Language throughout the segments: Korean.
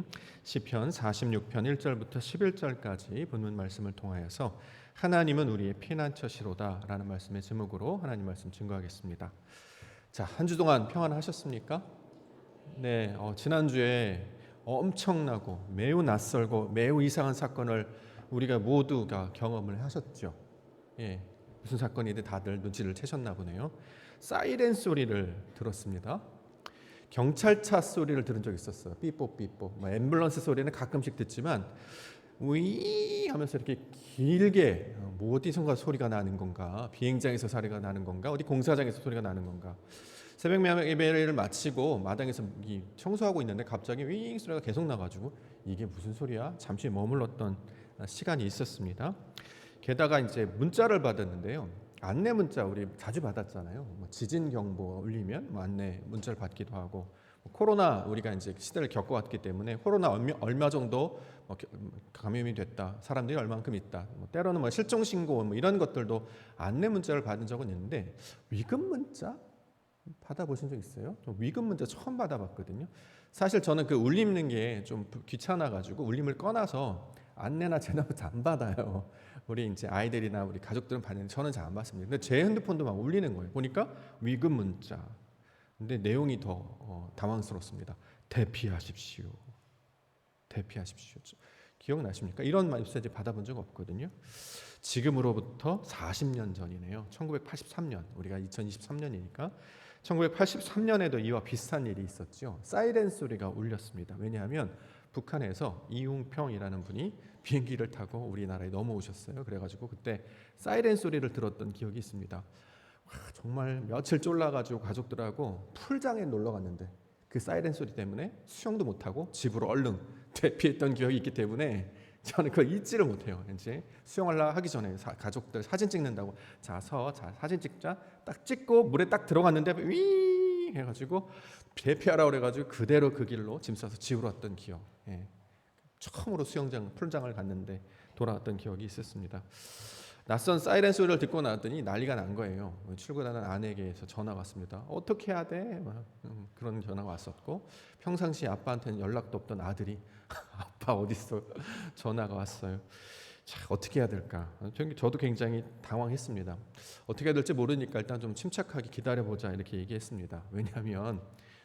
말씀 시편 46편 1절부터 11절까지 본문 말씀을 통하여서 하나님은 우리의 피난처시로다 라는 말씀의 제목으로 하나님 말씀 증거하겠습니다. 자, 한 주 동안 평안하셨습니까? 네, 지난주에 엄청나고 매우 낯설고 매우 이상한 사건을 우리가 모두가 경험을 하셨죠. 예, 무슨 사건이든 다들 눈치를 채셨나 보네요. 사이렌 소리를 들었습니다. 경찰차 소리를 들은 적 있었어요. 삐뽀삐뽀. 앰뷸런스 소리는 가끔씩 듣지만 위 하면서 이렇게 길게 어디선가 소리가 나는 건가? 비행장에서 소리가 나는 건가? 어디 공사장에서 소리가 나는 건가? 새벽 예배를 마치고 마당에서 청소하고 있는데 갑자기 윙 소리가 계속 나가지고 이게 무슨 소리야? 잠시 머물렀던 시간이 있었습니다. 게다가 이제 문자를 받았는데요. 안내 문자 우리 자주 받았잖아요. 지진 경보 울리면 안내 문자를 받기도 하고, 코로나 우리가 이제 시대를 겪어왔기 때문에 코로나 얼마 정도 감염이 됐다, 사람들이 얼만큼 있다, 때로는 실종 신고 이런 것들도 안내 문자를 받은 적은 있는데 위급 문자 받아보신 적 있어요? 위급 문자 처음 받아봤거든요. 사실 저는 그 울리는 게 좀 귀찮아가지고 울림을 꺼놔서 안내나 전화부터 안 받아요. 우리 이제 아이들이나 우리 가족들은 받는데 저는 잘 안 받습니다. 근데 제 핸드폰도 막 울리는 거예요. 보니까 위급 문자. 근데 내용이 더 당황스럽습니다. 대피하십시오. 대피하십시오. 기억나십니까? 이런 메시지 받아본 적 없거든요. 지금으로부터 40년 전이네요. 1983년. 우리가 2023년이니까 1983년에도 이와 비슷한 일이 있었죠. 사이렌 소리가 울렸습니다. 왜냐하면 북한에서 이웅평이라는 분이 비행기를 타고 우리나라에 넘어오셨어요. 그래가지고 그때 사이렌 소리를 들었던 기억이 있습니다. 정말 며칠 쫄라가지고 가족들하고 풀장에 놀러 갔는데 그 사이렌 소리 때문에 수영도 못하고 집으로 얼른 대피했던 기억이 있기 때문에 저는 그걸 잊지를 못해요. 이제 수영하려 하기 전에 가족들 사진 찍는다고 자 사진 찍자 딱 찍고 물에 딱 들어갔는데 위 해가지고 대피하라 그래가지고 그대로 그 길로 짐 싸서 집으로 왔던 기억. 예. 처음으로 풀장을 갔는데 돌아왔던 기억이 있었습니다. 낯선 사이렌 소리를 듣고 나왔더니 난리가 난 거예요. 출근하는 아내에게서 전화가 왔습니다. 어떻게 해야 돼? 그런 전화가 왔었고, 평상시 아빠한테는 연락도 없던 아들이 아빠 어디 있어? 전화가 왔어요. 자, 어떻게 해야 될까? 저도 굉장히 당황했습니다. 어떻게 해야 될지 모르니까 일단 좀 침착하게 기다려보자 이렇게 얘기했습니다. 왜냐하면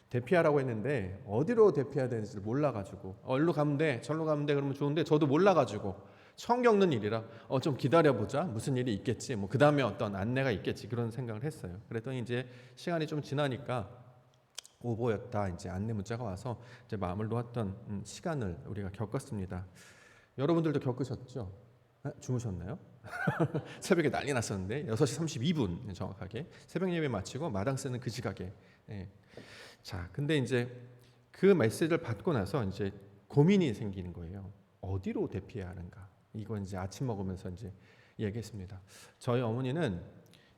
대피하라고 했는데 어디로 대피해야 되는지 몰라가지고 일로 가면 돼, 절로 가면 돼 그러면 좋은데 저도 몰라가지고 처음 겪는 일이라 좀 기다려보자, 무슨 일이 있겠지, 그 다음에 어떤 안내가 있겠지 그런 생각을 했어요. 그랬더니 이제 시간이 좀 지나니까 오보였다, 이제 안내 문자가 와서 이제 마음을 놓았던 시간을 우리가 겪었습니다. 여러분들도 겪으셨죠? 주무셨나요? 새벽에 난리 났었는데 6시 32분 정확하게 새벽 예배 마치고 마당 쓰는 그 시각에. 자, 근데 이제 그 메시지를 받고 나서 이제 고민이 생기는 거예요. 어디로 대피해야 하는가? 이건 이제 아침 먹으면서 이제 얘기했습니다. 저희 어머니는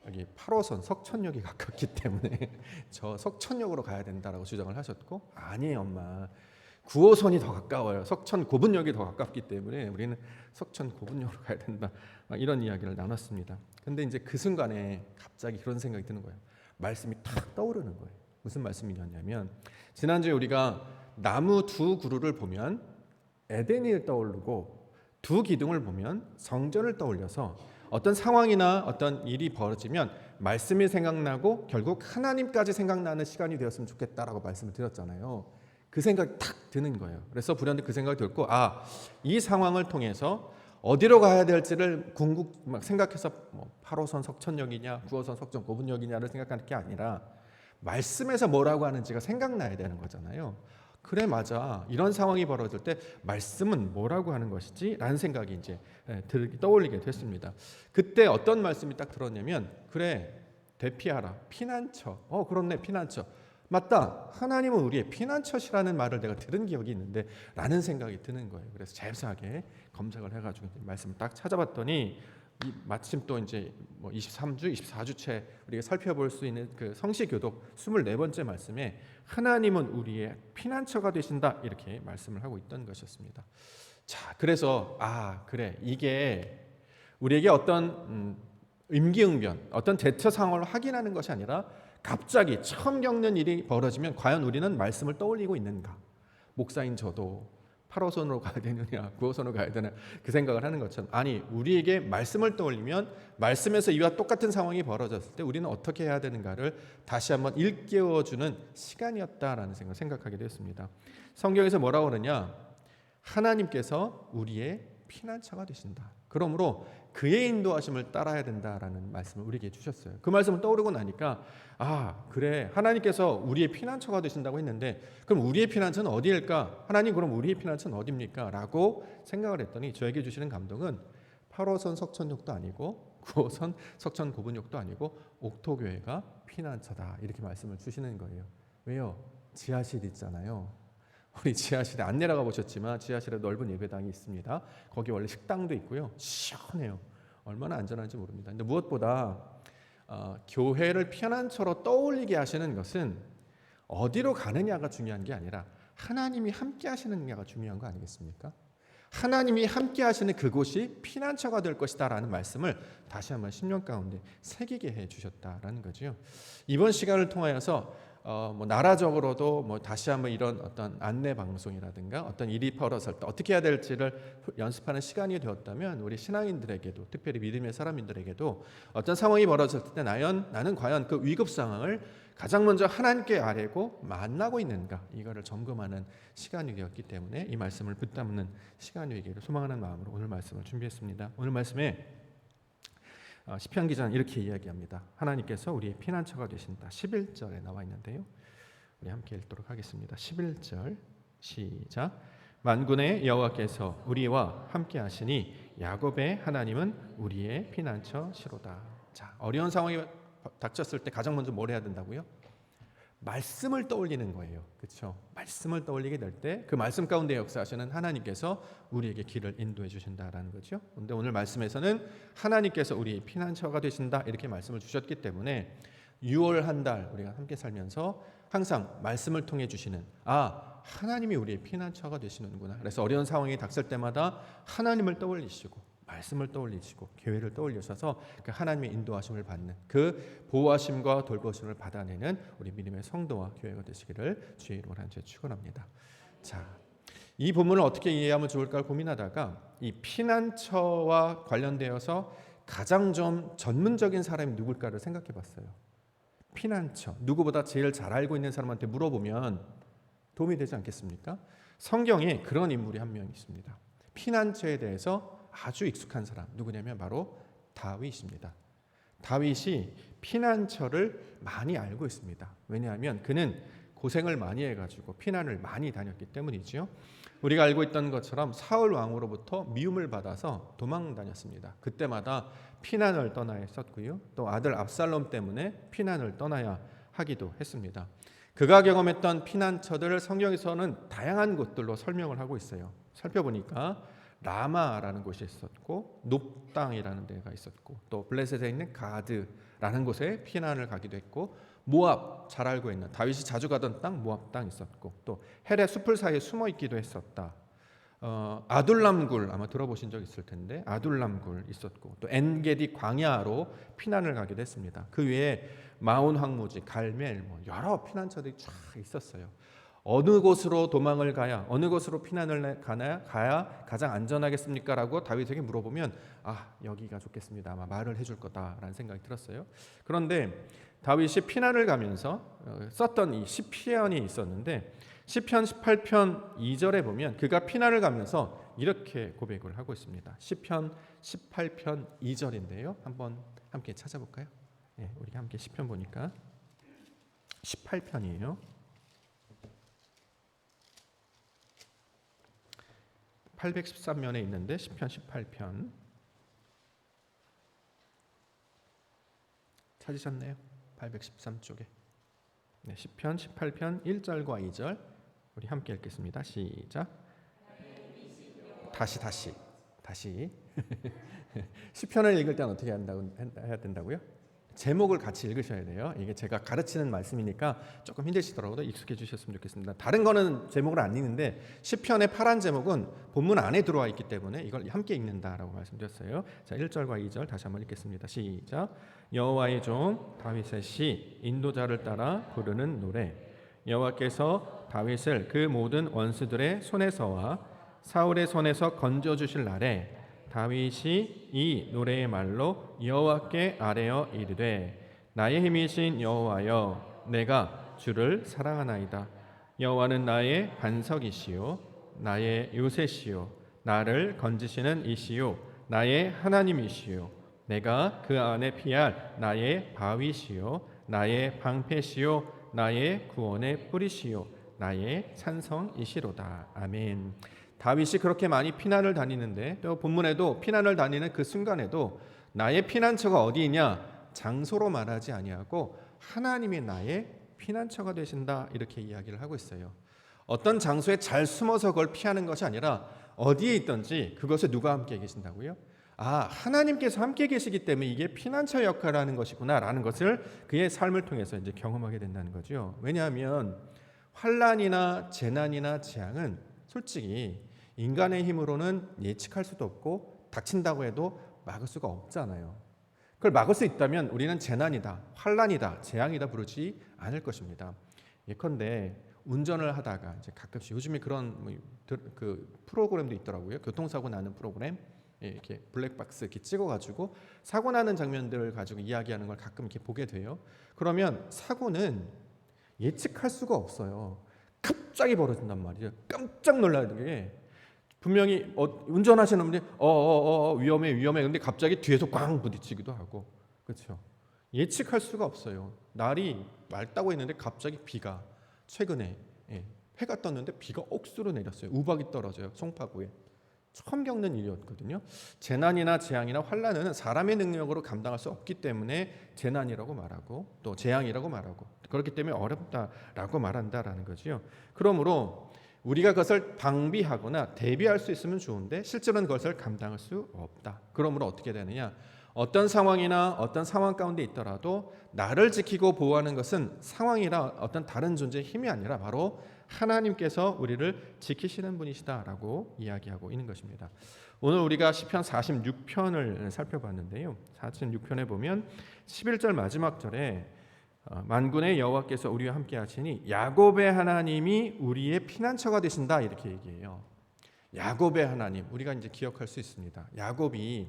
여기 8호선 석천역이 가깝기 때문에 저 석천역으로 가야 된다라고 주장을 하셨고, 아니에요 엄마, 9호선이 더 가까워요. 석천 고분역이 더 가깝기 때문에 우리는 석천 고분역으로 가야 된다, 이런 이야기를 나눴습니다. 근데 이제 그 순간에 갑자기 그런 생각이 드는 거예요. 말씀이 탁 떠오르는 거예요. 무슨 말씀이었냐면, 지난주에 우리가 나무 두 그루를 보면 에덴이 떠오르고 두 기둥을 보면 성전을 떠올려서 어떤 상황이나 어떤 일이 벌어지면 말씀이 생각나고 결국 하나님까지 생각나는 시간이 되었으면 좋겠다라고 말씀을 드렸잖아요. 그 생각이 탁 드는 거예요. 그래서 불현듯 그 생각이 들고, 이 상황을 통해서 어디로 가야 될지를 생각해서 8호선 석천역이냐 9호선 석천 고분역이냐를 생각하는 게 아니라 말씀에서 뭐라고 하는지가 생각나야 되는 거잖아요. 그래, 맞아, 이런 상황이 벌어질 때 말씀은 뭐라고 하는 것이지? 라는 생각이 이제 떠올리게 됐습니다. 그때 어떤 말씀이 딱 들었냐면, 그래, 대피하라, 피난처. 그렇네, 피난처. 맞다, 하나님은 우리의 피난처시라는 말을 내가 들은 기억이 있는데 라는 생각이 드는 거예요. 그래서 자세하게 검색을 해가지고 말씀을 딱 찾아봤더니 마침 또 이제 23주, 24주째 우리가 살펴볼 수 있는 그 성시교독 24번째 말씀에 하나님은 우리의 피난처가 되신다 이렇게 말씀을 하고 있던 것이었습니다. 자, 그래서 그래, 이게 우리에게 어떤 임기응변, 어떤 대처 상황을 확인하는 것이 아니라 갑자기 처음 겪는 일이 벌어지면 과연 우리는 말씀을 떠올리고 있는가? 목사인 저도 8호선으로 가야 되느냐 9호선으로 가야 되나 그 생각을 하는 것처럼 아니 우리에게 말씀을 떠올리면 말씀에서 이와 똑같은 상황이 벌어졌을 때 우리는 어떻게 해야 되는가를 다시 한번 일깨워주는 시간이었다라는 생각을 생각하게 되었습니다. 성경에서 뭐라고 그러냐 하나님께서 우리의 피난처가 되신다. 그러므로 그의 인도하심을 따라야 된다라는 말씀을 우리에게 주셨어요. 그 말씀을 떠오르고 나니까 아 그래 하나님께서 우리의 피난처가 되신다고 했는데 그럼 우리의 피난처는 어디일까? 하나님 그럼 우리의 피난처는 어디입니까? 라고 생각을 했더니 저에게 주시는 감동은 8호선 석천역도 아니고 9호선 석천 고분역도 아니고 옥토교회가 피난처다 이렇게 말씀을 주시는 거예요. 왜요? 지하실 있잖아요. 우리 지하실에 안 내려가 보셨지만 지하실에 넓은 예배당이 있습니다. 거기 원래 식당도 있고요. 시원해요. 얼마나 안전한지 모릅니다. 근데 무엇보다 교회를 피난처로 떠올리게 하시는 것은 어디로 가느냐가 중요한 게 아니라 하나님이 함께 하시느냐가 중요한 거 아니겠습니까? 하나님이 함께 하시는 그곳이 피난처가 될 것이다 라는 말씀을 다시 한번 심령 가운데 새기게 해 주셨다라는 거죠. 이번 시간을 통하여서 나라적으로도 다시 한번 이런 어떤 안내 방송이라든가 어떤 일이 벌어질 때 어떻게 해야 될지를 연습하는 시간이 되었다면 우리 신앙인들에게도 특별히 믿음의 사람들에게도 어떤 상황이 벌어질 때 나는 과연 그 위급 상황을 가장 먼저 하나님께 아뢰고 만나고 있는가 이거를 점검하는 시간이 되었기 때문에 이 말씀을 붙잡는 시간이 되기를 소망하는 마음으로 오늘 말씀을 준비했습니다. 오늘 말씀에 시편 기자는 이렇게 이야기합니다. 하나님께서 우리의 피난처가 되신다. 11절에 나와 있는데요. 우리 함께 읽도록 하겠습니다. 11절 시작. 만군의 여호와께서 우리와 함께 하시니 야곱의 하나님은 우리의 피난처시로다. 자, 어려운 상황이 닥쳤을 때 가장 먼저 뭘 해야 된다고요? 말씀을 떠올리는 거예요. 그렇죠? 말씀을 떠올리게 될 때 그 말씀 가운데 역사하시는 하나님께서 우리에게 길을 인도해 주신다라는 거죠. 그런데 오늘 말씀에서는 하나님께서 우리의 피난처가 되신다 이렇게 말씀을 주셨기 때문에 6월 한 달 우리가 함께 살면서 항상 말씀을 통해 주시는 하나님이 우리의 피난처가 되시는구나. 그래서 어려운 상황이 닥칠 때마다 하나님을 떠올리시고 말씀을 떠올리시고 교회를 떠올리셔서 그 하나님의 인도하심을 받는 그 보호하심과 돌보심을 받아내는 우리 믿음의 성도와 교회가 되시기를 주의 이름으로 간절히 축원합니다. 자, 이 본문을 어떻게 이해하면 좋을까 고민하다가 이 피난처와 관련되어서 가장 좀 전문적인 사람이 누굴까를 생각해봤어요. 피난처 누구보다 제일 잘 알고 있는 사람한테 물어보면 도움이 되지 않겠습니까? 성경에 그런 인물이 한 명 있습니다. 피난처에 대해서 아주 익숙한 사람 누구냐면 바로 다윗입니다. 다윗이 피난처를 많이 알고 있습니다. 왜냐하면 그는 고생을 많이 해가지고 피난을 많이 다녔기 때문이지요. 우리가 알고 있던 것처럼 사울 왕으로부터 미움을 받아서 도망 다녔습니다. 그때마다 피난을 떠나야 했었고요. 또 아들 압살롬 때문에 피난을 떠나야 하기도 했습니다. 그가 경험했던 피난처들을 성경에서는 다양한 곳들로 설명을 하고 있어요. 살펴보니까 라마라는 곳이 있었고 높 땅이라는 데가 있었고 또 블레셋에 있는 가드라는 곳에 피난을 가기도 했고 모압 잘 알고 있는 다윗이 자주 가던 땅 모압 땅 있었고 또 헬의 숲을 사이에 숨어 있기도 했었다. 아둘람굴 아마 들어보신 적 있을 텐데 아둘람굴 있었고 또 엔게디 광야로 피난을 가기도 했습니다. 그 외에 마온 황무지 갈멜 여러 피난처들이 쫙 있었어요. 어느 곳으로 도망을 가야 어느 곳으로 피난을 가야 가장 안전하겠습니까? 라고 다윗에게 물어보면 여기가 좋겠습니다. 아마 말을 해줄 거다라는 생각이 들었어요. 그런데 다윗이 피난을 가면서 썼던 이 시편이 있었는데 시편 18편 2절에 보면 그가 피난을 가면서 이렇게 고백을 하고 있습니다. 시편 18편 2절인데요. 한번 함께 찾아볼까요? 우리 함께 시편 보니까 18편이에요. 813면에 있는데 시편 18편 찾으셨나요? 813쪽에 시편 18편 1절과 2절 우리 함께 읽겠습니다. 시작. 다시 시편을 읽을 때는 어떻게 해야 된다고요? 제목을 같이 읽으셔야 돼요. 이게 제가 가르치는 말씀이니까 조금 힘드시더라도 익숙해 주셨으면 좋겠습니다. 다른 거는 제목을 안 읽는데 시편의 파란 제목은 본문 안에 들어와 있기 때문에 이걸 함께 읽는다라고 말씀드렸어요. 자, 1절과 2절 다시 한번 읽겠습니다. 시작. 여호와의 종 다윗의 시 인도자를 따라 부르는 노래. 여호와께서 다윗을 그 모든 원수들의 손에서와 사울의 손에서 건져 주실 날에 다윗이 이 노래의 말로 여호와께 아뢰어 이르되 나의 힘이신 여호와여 내가 주를 사랑하나이다. 여호와는 나의 반석이시요 나의 요새시요 나를 건지시는 이시요 나의 하나님이시요 내가 그 안에 피할 나의 바위시요 나의 방패시요 나의 구원의 뿌리시요 나의 찬성이시로다. 아멘. 다윗이 그렇게 많이 피난을 다니는데 또 본문에도 피난을 다니는 그 순간에도 나의 피난처가 어디이냐 장소로 말하지 아니하고 하나님이 나의 피난처가 되신다 이렇게 이야기를 하고 있어요. 어떤 장소에 잘 숨어서 그걸 피하는 것이 아니라 어디에 있든지 그것에 누가 함께 계신다고요? 하나님께서 함께 계시기 때문에 이게 피난처 역할을 하는 것이구나라는 것을 그의 삶을 통해서 이제 경험하게 된다는 거죠. 왜냐하면 환난이나 재난이나 재앙은 솔직히 인간의 힘으로는 예측할 수도 없고 닥친다고 해도 막을 수가 없잖아요. 그걸 막을 수 있다면 우리는 재난이다, 환난이다, 재앙이다 부르지 않을 것입니다. 예컨대 운전을 하다가 이제 가끔씩 요즘에 그런 그 프로그램도 있더라고요. 교통사고 나는 프로그램. 이렇게 블랙박스 이렇게 찍어가지고 사고 나는 장면들을 가지고 이야기하는 걸 가끔 이렇게 보게 돼요. 그러면 사고는 예측할 수가 없어요. 갑자기 벌어진단 말이에요. 깜짝 놀라야 게 분명히 운전하시는 분이 위험해. 근데 갑자기 뒤에서 꽝 부딪히기도 하고 그렇죠. 예측할 수가 없어요. 날이 맑다고 했는데 갑자기 비가 최근에 해가 떴는데 비가 억수로 내렸어요. 우박이 떨어져요. 송파구에. 처음 겪는 일이었거든요. 재난이나 재앙이나 환난은 사람의 능력으로 감당할 수 없기 때문에 재난이라고 말하고 또 재앙이라고 말하고 그렇기 때문에 어렵다라고 말한다라는 거죠. 그러므로 우리가 그것을 방비하거나 대비할 수 있으면 좋은데 실제로는 그것을 감당할 수 없다. 그러므로 어떻게 되느냐? 어떤 상황이나 어떤 상황 가운데 있더라도 나를 지키고 보호하는 것은 상황이나 어떤 다른 존재의 힘이 아니라 바로 하나님께서 우리를 지키시는 분이시다라고 이야기하고 있는 것입니다. 오늘 우리가 시편 46편을 살펴봤는데요. 46편에 보면 11절 마지막 절에 만군의 여호와께서 우리와 함께 하시니 야곱의 하나님이 우리의 피난처가 되신다 이렇게 얘기해요. 야곱의 하나님 우리가 이제 기억할 수 있습니다. 야곱이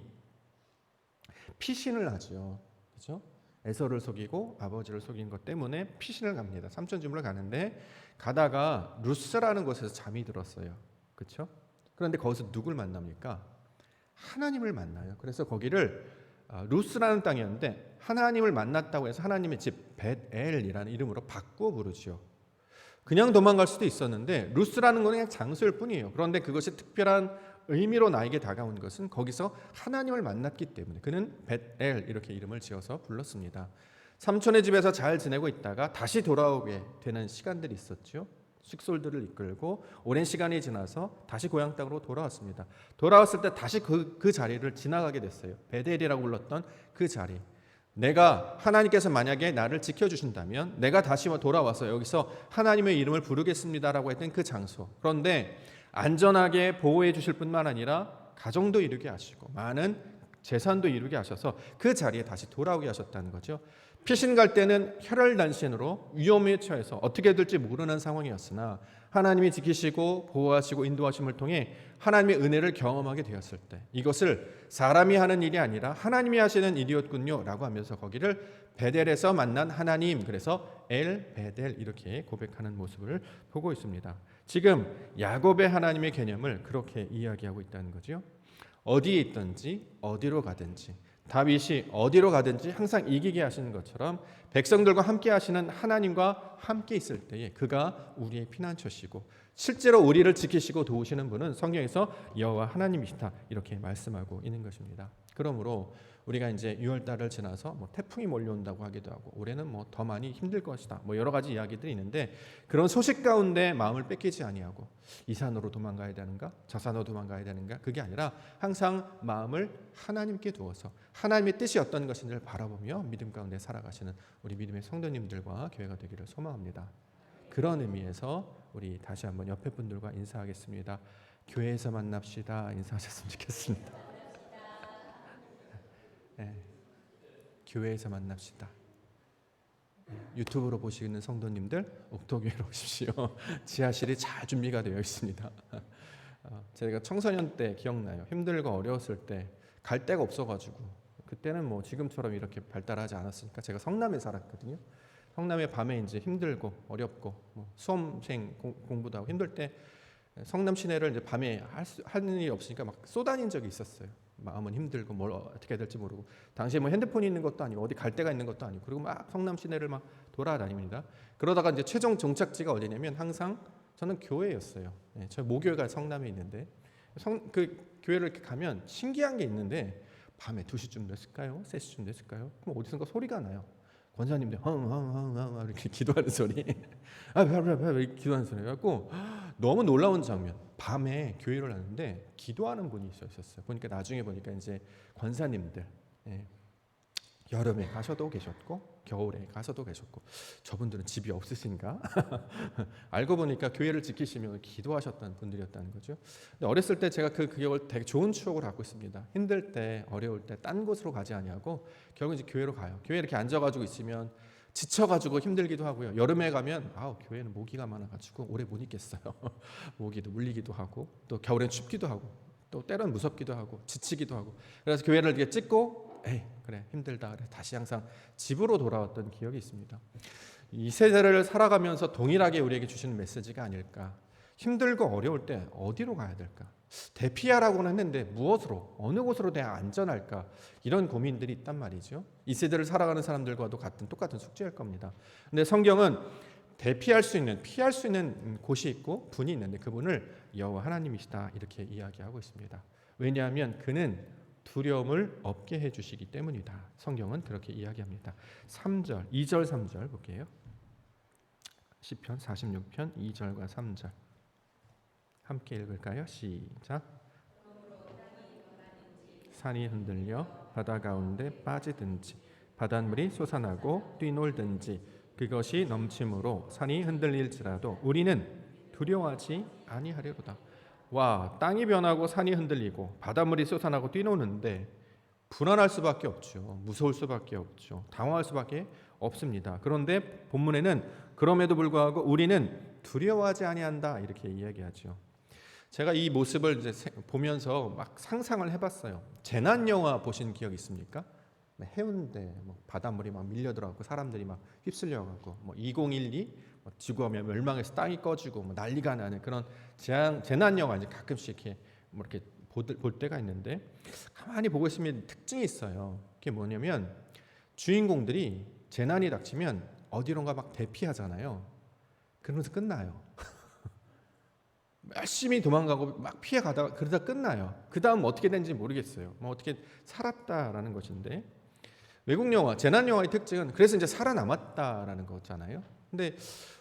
피신을 하죠. 그렇죠? 에서를 속이고 아버지를 속인 것 때문에 피신을 갑니다. 삼촌집을 가는데 가다가 루스라는 곳에서 잠이 들었어요. 그렇죠? 그런데 거기서 누굴 만납니까? 하나님을 만나요. 그래서 거기를 루스라는 땅이었는데 하나님을 만났다고 해서 하나님의 집 벳엘이라는 이름으로 바꾸어 부르죠. 그냥 도망갈 수도 있었는데 루스라는 건 그냥 장소일 뿐이에요. 그런데 그것이 특별한 의미로 나에게 다가온 것은 거기서 하나님을 만났기 때문에 그는 벳엘 이렇게 이름을 지어서 불렀습니다. 삼촌의 집에서 잘 지내고 있다가 다시 돌아오게 되는 시간들이 있었죠. 식솔들을 이끌고 오랜 시간이 지나서 다시 고향 땅으로 돌아왔습니다. 돌아왔을 때 다시 그 자리를 지나가게 됐어요. 벳엘이라고 불렀던 그 자리. 내가 하나님께서 만약에 나를 지켜주신다면 내가 다시 돌아와서 여기서 하나님의 이름을 부르겠습니다라고 했던 그 장소. 그런데 안전하게 보호해 주실 뿐만 아니라 가정도 이루게 하시고 많은 재산도 이루게 하셔서 그 자리에 다시 돌아오게 하셨다는 거죠. 피신 갈 때는 혈혈단신으로 위험에 처해서 어떻게 될지 모르는 상황이었으나 하나님이 지키시고 보호하시고 인도하심을 통해 하나님의 은혜를 경험하게 되었을 때 이것을 사람이 하는 일이 아니라 하나님이 하시는 일이었군요 라고 하면서 거기를 베델에서 만난 하나님, 그래서 엘 베델 이렇게 고백하는 모습을 보고 있습니다. 지금 야곱의 하나님의 개념을 그렇게 이야기하고 있다는 거죠. 어디에 있든지 어디로 가든지 다윗이 어디로 가든지 항상 이기게 하시는 것처럼 백성들과 함께 하시는 하나님과 함께 있을 때에 그가 우리의 피난처시고 실제로 우리를 지키시고 도우시는 분은 성경에서 여호와 하나님이시다 이렇게 말씀하고 있는 것입니다. 그러므로 우리가 이제 6월달을 지나서 태풍이 몰려온다고 하기도 하고 올해는 더 많이 힘들 것이다 여러 가지 이야기들이 있는데 그런 소식 가운데 마음을 뺏기지 아니하고 이 산으로 도망가야 되는가 저 산으로 도망가야 되는가 그게 아니라 항상 마음을 하나님께 두어서 하나님의 뜻이 어떤 것인지를 바라보며 믿음 가운데 살아가시는 우리 믿음의 성도님들과 교회가 되기를 소망합니다. 그런 의미에서 우리 다시 한번 옆에 분들과 인사하겠습니다. 교회에서 만납시다 인사하셨으면 좋겠습니다. 네, 교회에서 만납시다. 유튜브로 보시는 성도님들 옥토교회로 오십시오. 지하실이 잘 준비가 되어 있습니다. 제가 청소년 때 기억나요. 힘들고 어려웠을 때 갈 데가 없어가지고 그때는 뭐 지금처럼 이렇게 발달하지 않았으니까 제가 성남에 살았거든요. 성남에 밤에 이제 힘들고 어렵고 뭐 수험생 공부도 하고 힘들 때 성남 시내를 이제 밤에 하는 일이 없으니까 막 쏘다닌 적이 있었어요. 마음은 힘들고 뭘 어떻게 해야 될지 모르고 당시에 뭐 핸드폰이 있는 것도 아니고 어디 갈 데가 있는 것도 아니고 그리고 막 성남 시내를 막 돌아다닙니다. 그러다가 이제 최종 종착지가 어디냐면 항상 저는 교회였어요. 저 모교회가 성남에 있는데 그 교회를 이렇게 가면 신기한 게 있는데 밤에 2시쯤 됐을까요? 3시쯤 됐을까요? 그럼 어디선가 소리가 나요. 권사님들 헝헝헝헝 이렇게 기도하는 소리, 이렇게 기도하는 소리 갖고 너무 놀라운 장면. 밤에 교회를 하는데 기도하는 분이 있었어요. 보니까 나중에 보니까 이제 권사님들, 여름에 가셔도 계셨고 겨울에 가서도 계셨고 저분들은 집이 없으신가? 알고 보니까 교회를 지키시며 기도하셨던 분들이었다는 거죠. 근데 어렸을 때 제가 그 기억을 되게 좋은 추억을 갖고 있습니다. 힘들 때 어려울 때 딴 곳으로 가지 아니하고 결국 이제 교회로 가요. 교회 이렇게 앉아가지고 있으면 지쳐가지고 힘들기도 하고요. 여름에 가면 교회는 모기가 많아가지고 오래 못 있겠어요. 모기도 물리기도 하고 또 겨울엔 춥기도 하고 또 때론 무섭기도 하고 지치기도 하고 그래서 교회를 이렇게 찍고 그래 힘들다 그래 다시 항상 집으로 돌아왔던 기억이 있습니다. 이 세대를 살아가면서 동일하게 우리에게 주시는 메시지가 아닐까. 힘들고 어려울 때 어디로 가야 될까? 대피하라고는 했는데 무엇으로 어느 곳으로 돼야 안전할까? 이런 고민들이 있단 말이죠. 이 세대를 살아가는 사람들과도 똑같은 숙제일 겁니다. 근데 성경은 대피할 수 있는 피할 수 있는 곳이 있고 분이 있는데 그분을 여호와 하나님이시다 이렇게 이야기하고 있습니다. 왜냐하면 그는 두려움을 없게 해주시기 때문이다. 성경은 그렇게 이야기합니다. 3절, 2절, 3절 볼게요. 시편 46편 2절과 3절 함께 읽을까요? 시작. 산이 흔들려 바다 가운데 빠지든지 바닷물이 솟아나고 뛰놀든지 그것이 넘침으로 산이 흔들릴지라도 우리는 두려워하지 아니하리로다. 와, 땅이 변하고 산이 흔들리고 바닷물이 솟아나고 뛰노는데 불안할 수밖에 없죠. 무서울 수밖에 없죠. 당황할 수밖에 없습니다. 그런데 본문에는 그럼에도 불구하고 우리는 두려워하지 아니한다 이렇게 이야기하죠. 제가 이 모습을 이제 보면서 막 상상을 해봤어요. 재난 영화 보신 기억 있습니까? 해운대 바닷물이 막 밀려 들어가고 사람들이 막 휩쓸려가고 2012 지구가 멸망해서 땅이 꺼지고 난리가 나는 그런 재난 영화 이제 가끔씩 이렇게 볼 때가 있는데 가만히 보고 있으면 특징이 있어요. 그게 뭐냐면 주인공들이 재난이 닥치면 어디론가 막 대피하잖아요. 그러면서 끝나요. 열심히 도망가고 막 피해가다가 그러다 끝나요. 그 다음 어떻게 된지 모르겠어요. 어떻게 살았다라는 것인데 외국 영화, 재난 영화의 특징은 그래서 이제 살아남았다라는 거잖아요. 근데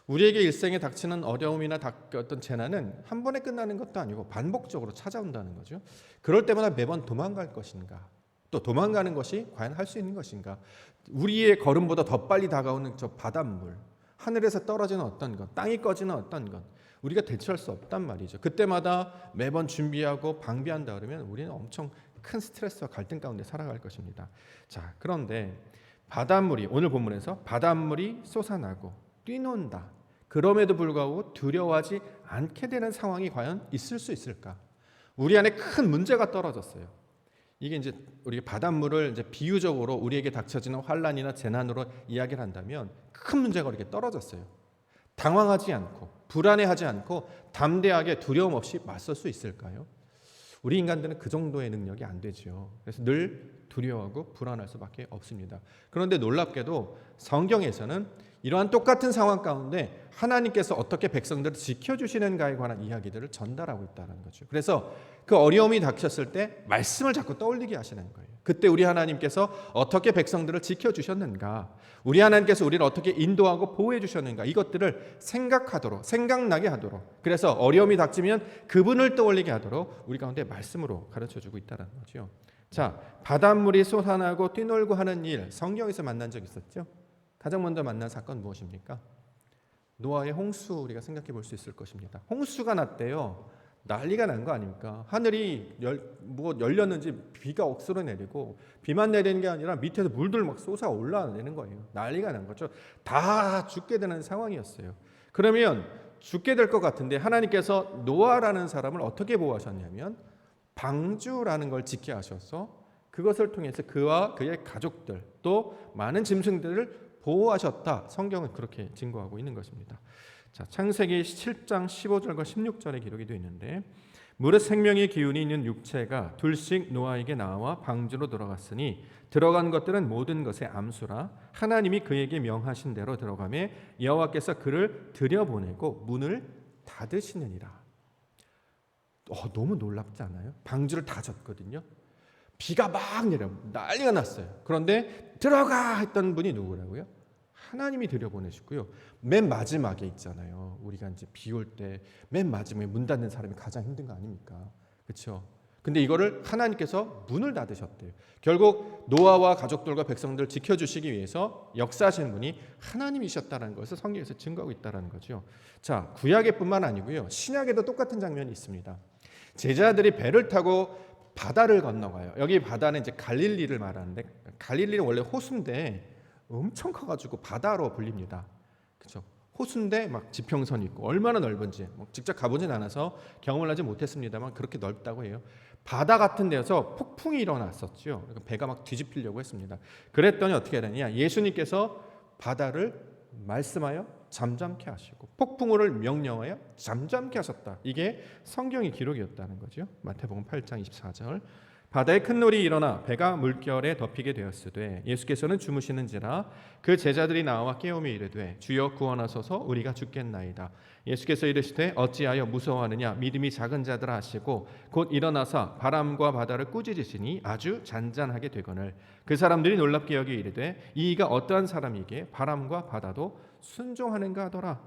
우리에게 일생에 닥치는 어려움이나 어떤 재난은 한 번에 끝나는 것도 아니고 반복적으로 찾아온다는 거죠. 그럴 때마다 매번 도망갈 것인가? 또 도망가는 것이 과연 할 수 있는 것인가? 우리의 걸음보다 더 빨리 다가오는 저 바닷물, 하늘에서 떨어지는 어떤 것, 땅이 꺼지는 어떤 것, 우리가 대처할 수 없단 말이죠. 그때마다 매번 준비하고 방비한다 그러면 우리는 엄청 큰 스트레스와 갈등 가운데 살아갈 것입니다. 자, 그런데 바닷물이 오늘 본문에서 바닷물이 솟아나고 뛰논다. 그럼에도 불구하고 두려워하지 않게 되는 상황이 과연 있을 수 있을까? 우리 안에 큰 문제가 떨어졌어요. 이게 이제 우리가 바닷물을 이제 비유적으로 우리에게 닥쳐지는 환란이나 재난으로 이야기를 한다면 큰 문제가 이렇게 떨어졌어요. 당황하지 않고 불안해하지 않고 담대하게 두려움 없이 맞설 수 있을까요? 우리 인간들은 그 정도의 능력이 안 되죠. 그래서 늘 두려워하고 불안할 수밖에 없습니다. 그런데 놀랍게도 성경에서는 이러한 똑같은 상황 가운데 하나님께서 어떻게 백성들을 지켜주시는가에 관한 이야기들을 전달하고 있다는 거죠. 그래서 그 어려움이 닥쳤을 때 말씀을 자꾸 떠올리게 하시는 거예요. 그때 우리 하나님께서 어떻게 백성들을 지켜주셨는가, 우리 하나님께서 우리를 어떻게 인도하고 보호해 주셨는가, 이것들을 생각하도록, 생각나게 하도록, 그래서 어려움이 닥치면 그분을 떠올리게 하도록 우리 가운데 말씀으로 가르쳐주고 있다는 거죠. 자, 바닷물이 솟아나고 뛰놀고 하는 일, 성경에서 만난 적 있었죠? 가장 먼저 만난 사건 무엇입니까? 노아의 홍수 우리가 생각해 볼 수 있을 것입니다. 홍수가 났대요. 난리가 난 거 아닙니까? 하늘이 열렸는지 비가 억수로 내리고 비만 내리는 게 아니라 밑에서 물들 막 쏟아 올라내는 거예요. 난리가 난 거죠. 다 죽게 되는 상황이었어요. 그러면 죽게 될 것 같은데 하나님께서 노아라는 사람을 어떻게 보호하셨냐면 방주라는 걸 짓게 하셔서 그것을 통해서 그와 그의 가족들 또 많은 짐승들을 보호하셨다. 성경은 그렇게 증거하고 있는 것입니다. 자, 창세기 7장 15절과 16절에 기록이 되어 있는데 무릇 생명의 기운이 있는 육체가 둘씩 노아에게 나와 방주로 들어갔으니 들어간 것들은 모든 것의 암수라 하나님이 그에게 명하신 대로 들어가매 여호와께서 그를 들여보내고 문을 닫으시느니라. 너무 놀랍지 않아요? 방주를 닫았거든요. 비가 막 내려 난리가 났어요. 그런데 들어가 했던 분이 누구라고요? 하나님이 들여보내시고요. 맨 마지막에 있잖아요. 우리가 이제 비 올 때 맨 마지막에 문 닫는 사람이 가장 힘든 거 아닙니까? 그렇죠? 근데 이거를 하나님께서 문을 닫으셨대요. 결국 노아와 가족들과 백성들을 지켜주시기 위해서 역사하시는 분이 하나님이셨다는 것을 성경에서 증거하고 있다는 거죠. 자, 구약에뿐만 아니고요. 신약에도 똑같은 장면이 있습니다. 제자들이 배를 타고 바다를 건너가요. 여기 바다는 이제 갈릴리를 말하는데 갈릴리는 원래 호수인데 엄청 커가지고 바다로 불립니다. 그렇죠? 호수인데 막 지평선이 있고 얼마나 넓은지 직접 가보진 않아서 경험을 하지 못했습니다만 그렇게 넓다고 해요. 바다 같은 데서 폭풍이 일어났었죠. 배가 막 뒤집히려고 했습니다. 그랬더니 어떻게 되느냐? 예수님께서 바다를 말씀하여 잠잠케 하시고 폭풍우를 명령하여 잠잠케 하셨다. 이게 성경의 기록이었다는 거죠. 마태복음 8장 24절. 바다에 큰 놀이 일어나 배가 물결에 덮이게 되었으되 예수께서는 주무시는지라 그 제자들이 나와 깨우며 이르되 주여 구원하소서 우리가 죽겠나이다. 예수께서 이르시되 어찌하여 무서워하느냐 믿음이 작은 자들아 하시고 곧 일어나사 바람과 바다를 꾸짖으시니 아주 잔잔하게 되거늘 그 사람들이 놀랍게 여기 이르되 이가 어떠한 사람이기에 바람과 바다도 순종하는가 하더라.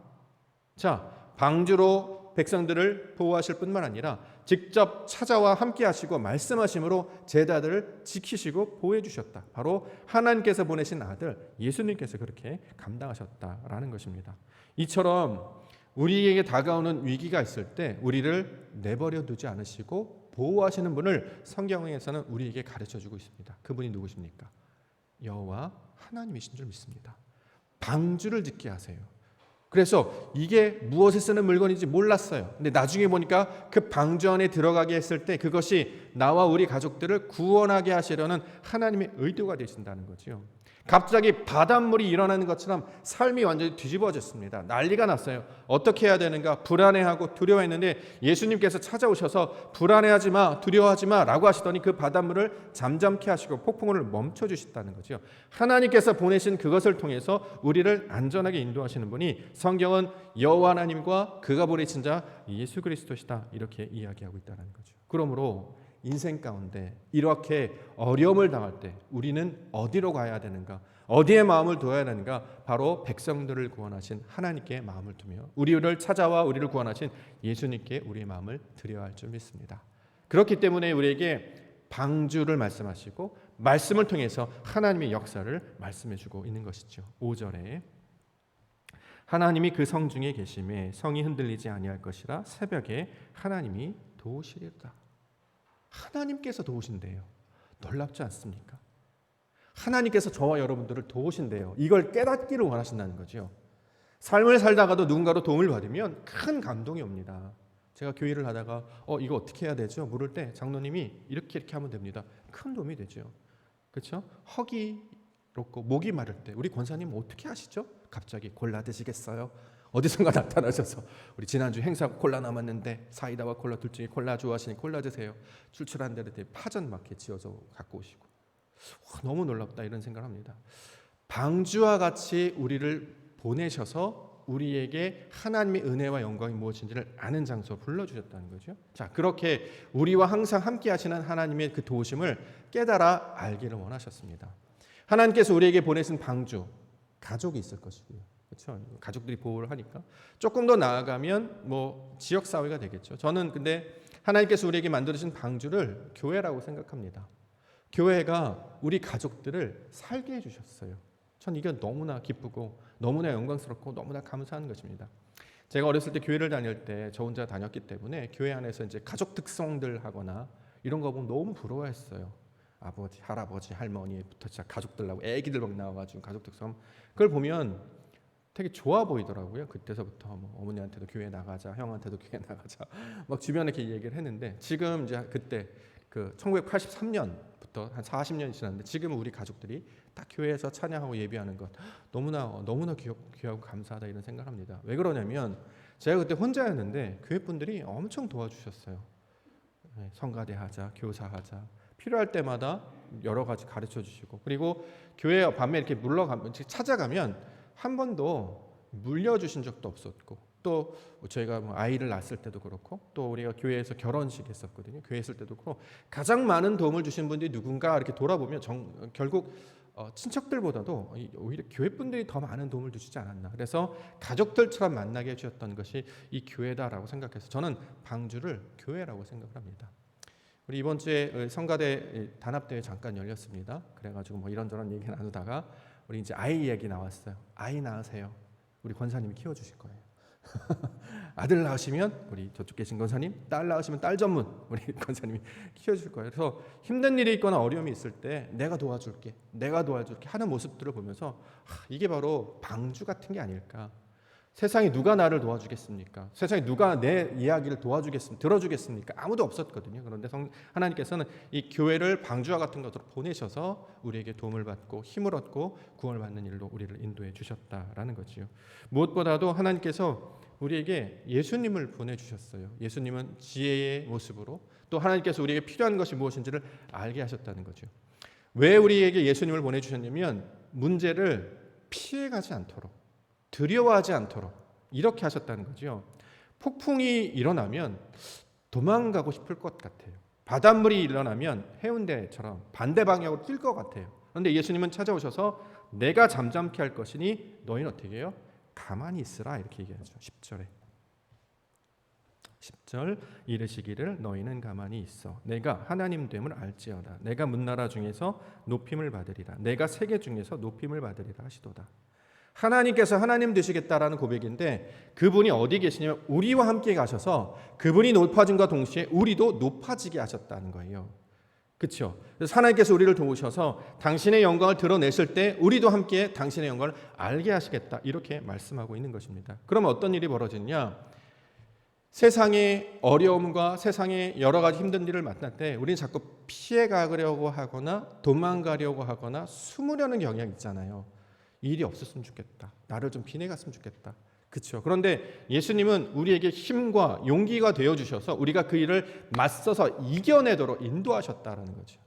자, 방주로 백성들을 보호하실 뿐만 아니라 직접 찾아와 함께 하시고 말씀하심으로 제자들을 지키시고 보호해 주셨다. 바로 하나님께서 보내신 아들 예수님께서 그렇게 감당하셨다라는 것입니다. 이처럼 우리에게 다가오는 위기가 있을 때 우리를 내버려 두지 않으시고 보호하시는 분을 성경에서는 우리에게 가르쳐 주고 있습니다. 그분이 누구십니까? 여호와 하나님이신 줄 믿습니다. 방주를 짓게 하세요. 그래서 이게 무엇에 쓰는 물건인지 몰랐어요. 근데 나중에 보니까 그 방주 안에 들어가게 했을 때 그것이 나와 우리 가족들을 구원하게 하시려는 하나님의 의도가 되신다는 거죠. 갑자기 바닷물이 일어나는 것처럼 삶이 완전히 뒤집어졌습니다. 난리가 났어요. 어떻게 해야 되는가 불안해하고 두려워했는데 예수님께서 찾아오셔서 불안해하지 마, 두려워하지 마 라고 하시더니 그 바닷물을 잠잠케 하시고 폭풍을 멈춰주셨다는 거죠. 하나님께서 보내신 그것을 통해서 우리를 안전하게 인도하시는 분이 성경은 여호와 하나님과 그가 보내신 자 예수 그리스도시다 이렇게 이야기하고 있다는 거죠. 그러므로 인생 가운데 이렇게 어려움을 당할 때 우리는 어디로 가야 되는가? 어디에 마음을 둬야 되는가? 바로 백성들을 구원하신 하나님께 마음을 두며 우리를 찾아와 우리를 구원하신 예수님께 우리의 마음을 드려야 할 줄 믿습니다. 그렇기 때문에 우리에게 방주를 말씀하시고 말씀을 통해서 하나님의 역사를 말씀해 주고 있는 것이죠. 5절에 하나님이 그 성 중에 계심에 성이 흔들리지 아니할 것이라 새벽에 하나님이 도우시리로다. 하나님께서 도우신대요. 놀랍지 않습니까? 하나님께서 저와 여러분들을 도우신대요. 이걸 깨닫기를 원하신다는 거죠. 삶을 살다가도 누군가로 도움을 받으면 큰 감동이 옵니다. 제가 교회를 하다가 이거 어떻게 해야 되죠? 물을 때 장로님이 이렇게 하면 됩니다. 큰 도움이 되죠. 그렇죠? 허기 롭고 목이 마를 때 우리 권사님 어떻게 하시죠? 갑자기 콜라 드시겠어요? 어디선가 나타나셔서 우리 지난주 행사 콜라 남았는데 사이다와 콜라 둘 중에 콜라 좋아하시니 콜라 드세요. 출출한 데를 파전 막 이렇게 지어서 갖고 오시고 너무 놀랍다 이런 생각을 합니다. 방주와 같이 우리를 보내셔서 우리에게 하나님의 은혜와 영광이 무엇인지를 아는 장소 불러주셨다는 거죠. 자, 그렇게 우리와 항상 함께 하시는 하나님의 그 도우심을 깨달아 알기를 원하셨습니다. 하나님께서 우리에게 보내신 방주, 가족이 있을 것이고요. 그렇죠? 가족들이 보호를 하니까 조금 더 나아가면 지역 사회가 되겠죠. 저는 근데 하나님께서 우리에게 만들어진 방주를 교회라고 생각합니다. 교회가 우리 가족들을 살게 해주셨어요. 전 이게 너무나 기쁘고 너무나 영광스럽고 너무나 감사한 것입니다. 제가 어렸을 때 교회를 다닐 때 저 혼자 다녔기 때문에 교회 안에서 이제 가족 특성들 하거나 이런 거 보면 너무 부러워했어요. 아버지, 할아버지, 할머니부터 시작 가족들하고 애기들 막 나와가지고 가족 특성 그걸 보면 되게 좋아 보이더라고요. 그때서부터 뭐 어머니한테도 교회 나가자, 형한테도 교회 나가자, 막 주변에 이렇게 얘기를 했는데 지금 이제 그때 그 1983년부터 한 40년이 지났는데 지금은 우리 가족들이 딱 교회에서 찬양하고 예배하는 것 너무나 귀하고 감사하다 이런 생각합니다. 왜 그러냐면 제가 그때 혼자였는데 교회 분들이 엄청 도와주셨어요. 성가대 하자, 교사하자, 필요할 때마다 여러 가지 가르쳐 주시고 그리고 교회 밤에 이렇게 찾아가면 한 번도 물려주신 적도 없었고 또 저희가 뭐 아이를 낳았을 때도 그렇고 또 우리가 교회에서 결혼식 했었거든요. 교회 있을 때도 그렇고 가장 많은 도움을 주신 분들이 누군가 이렇게 돌아보면 결국 친척들보다도 오히려 교회 분들이 더 많은 도움을 주시지 않았나. 그래서 가족들처럼 만나게 해주셨던 것이 이 교회다라고 생각해서 저는 방주를 교회라고 생각을 합니다. 우리 이번 주에 성가대 단합대회 잠깐 열렸습니다. 그래가지고 뭐 이런저런 얘기 나누다가 우리 이제 아이 얘기 나왔어요. 아이 낳으세요. 우리 권사님이 키워주실 거예요. 아들 낳으시면 우리 저쪽 계신 권사님, 딸 낳으시면 딸 전문 우리 권사님이 키워줄 거예요. 그래서 힘든 일이 있거나 어려움이 있을 때 내가 도와줄게 하는 모습들을 보면서 이게 바로 방주 같은 게 아닐까. 세상에 누가 나를 도와주겠습니까? 세상에 누가 내 이야기를 들어주겠습니까? 아무도 없었거든요. 그런데 하나님께서는 이 교회를 방주와 같은 것으로 보내셔서 우리에게 도움을 받고 힘을 얻고 구원을 받는 일로 우리를 인도해 주셨다라는 거지요. 무엇보다도 하나님께서 우리에게 예수님을 보내주셨어요. 예수님은 지혜의 모습으로 또 하나님께서 우리에게 필요한 것이 무엇인지를 알게 하셨다는 거죠. 왜 우리에게 예수님을 보내주셨냐면 문제를 피해가지 않도록 두려워하지 않도록 이렇게 하셨다는 거죠. 폭풍이 일어나면 도망가고 싶을 것 같아요. 바닷물이 일어나면 해운대처럼 반대 방향으로 뛸 것 같아요. 그런데 예수님은 찾아오셔서 내가 잠잠케 할 것이니 너희는 어떻게 해요? 가만히 있으라 이렇게 얘기하죠. 10절 이르시기를 너희는 가만히 있어 내가 하나님 됨을 알지어다. 내가 문나라 중에서 높임을 받으리라. 내가 세계 중에서 높임을 받으리라 하시도다. 하나님께서 하나님 되시겠다라는 고백인데 그분이 어디 계시냐면 우리와 함께 가셔서 그분이 높아짐과 동시에 우리도 높아지게 하셨다는 거예요. 그렇죠? 그래서 하나님께서 우리를 도우셔서 당신의 영광을 드러내실 때 우리도 함께 당신의 영광을 알게 하시겠다 이렇게 말씀하고 있는 것입니다. 그럼 어떤 일이 벌어지냐? 세상의 어려움과 세상의 여러 가지 힘든 일을 만날 때 우리는 자꾸 피해가려고 하거나 도망가려고 하거나 숨으려는 경향이 있잖아요. 이 일이 없었으면 좋겠다. 나를 좀 피해갔으면 좋겠다. 그렇죠. 그런데 예수님은 우리에게 힘과 용기가 되어 주셔서 우리가 그 일을 맞서서 이겨내도록 인도하셨다라는 거죠.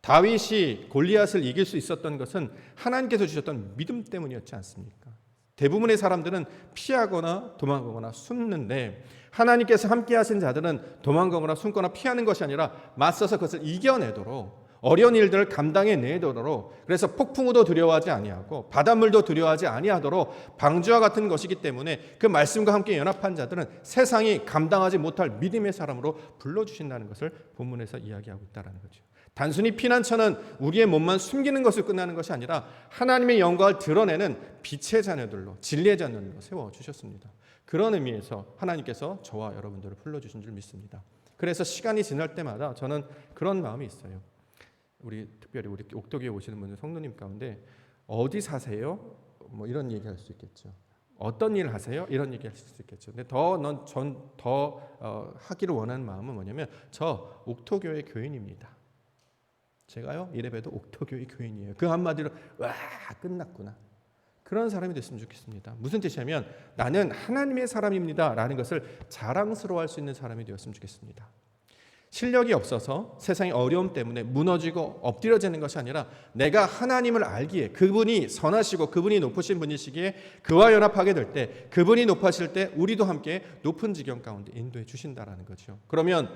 다윗이 골리앗을 이길 수 있었던 것은 하나님께서 주셨던 믿음 때문이었지 않습니까? 대부분의 사람들은 피하거나 도망가거나 숨는데 하나님께서 함께 하신 자들은 도망가거나 숨거나 피하는 것이 아니라 맞서서 그것을 이겨내도록 어려운 일들을 감당해내도록 그래서 폭풍우도 두려워하지 아니하고 바닷물도 두려워하지 아니하도록 방주와 같은 것이기 때문에 그 말씀과 함께 연합한 자들은 세상이 감당하지 못할 믿음의 사람으로 불러주신다는 것을 본문에서 이야기하고 있다는 거죠. 단순히 피난처는 우리의 몸만 숨기는 것을 끝나는 것이 아니라 하나님의 영광을 드러내는 빛의 자녀들로 진리의 자녀들로 세워주셨습니다. 그런 의미에서 하나님께서 저와 여러분들을 불러주신 줄 믿습니다. 그래서 시간이 지날 때마다 저는 그런 마음이 있어요. 특별히 우리 옥토교에 오시는 분들 성도님 가운데 어디 사세요? 뭐 이런 얘기할 수 있겠죠. 어떤 일 하세요? 이런 얘기할 수 있겠죠. 근데 더 하기를 원하는 마음은 뭐냐면 저 옥토교회 교인입니다. 제가요 이래봬도 옥토교회 교인이에요. 그 한마디로 와 끝났구나. 그런 사람이 됐으면 좋겠습니다. 무슨 뜻이냐면 나는 하나님의 사람입니다 라는 것을 자랑스러워할 수 있는 사람이 되었으면 좋겠습니다. 실력이 없어서 세상의 어려움 때문에 무너지고 엎드려지는 것이 아니라 내가 하나님을 알기에 그분이 선하시고 그분이 높으신 분이시기에 그와 연합하게 될 때 그분이 높아질 때 우리도 함께 높은 지경 가운데 인도해 주신다라는 거죠. 그러면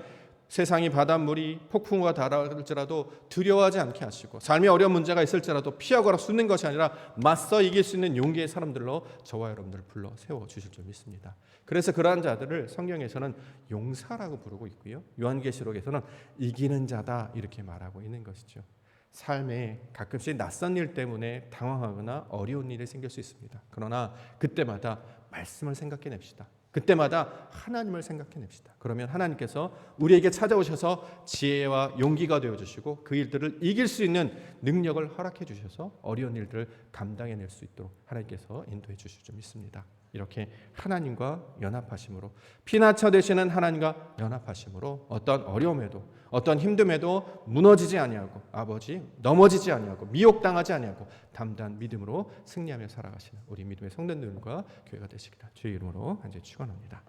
세상이 바닷물이 폭풍우가 달아올지라도 두려워하지 않게 하시고 삶의 어려운 문제가 있을지라도 피하거나 숨는 것이 아니라 맞서 이길 수 있는 용기의 사람들로 저와 여러분들을 불러 세워주실 줄 믿습니다. 그래서 그러한 자들을 성경에서는 용사라고 부르고 있고요. 요한계시록에서는 이기는 자다 이렇게 말하고 있는 것이죠. 삶에 가끔씩 낯선 일 때문에 당황하거나 어려운 일이 생길 수 있습니다. 그러나 그때마다 말씀을 생각해냅시다. 그때마다 하나님을 생각해냅시다. 그러면 하나님께서 우리에게 찾아오셔서 지혜와 용기가 되어주시고 그 일들을 이길 수 있는 능력을 허락해 주셔서 어려운 일들을 감당해낼 수 있도록 하나님께서 인도해 주실 줄 믿습니다. 이렇게 하나님과 연합하심으로, 피난처 되시는 하나님과 연합하심으로 어떤 어려움에도 어떤 힘듦에도 무너지지 아니하고 아버지 넘어지지 아니하고 미혹당하지 아니하고 담대한 믿음으로 승리하며 살아가시는 우리 믿음의 성도들과 교회가 되시기를 주의 이름으로 간절히 축원합니다.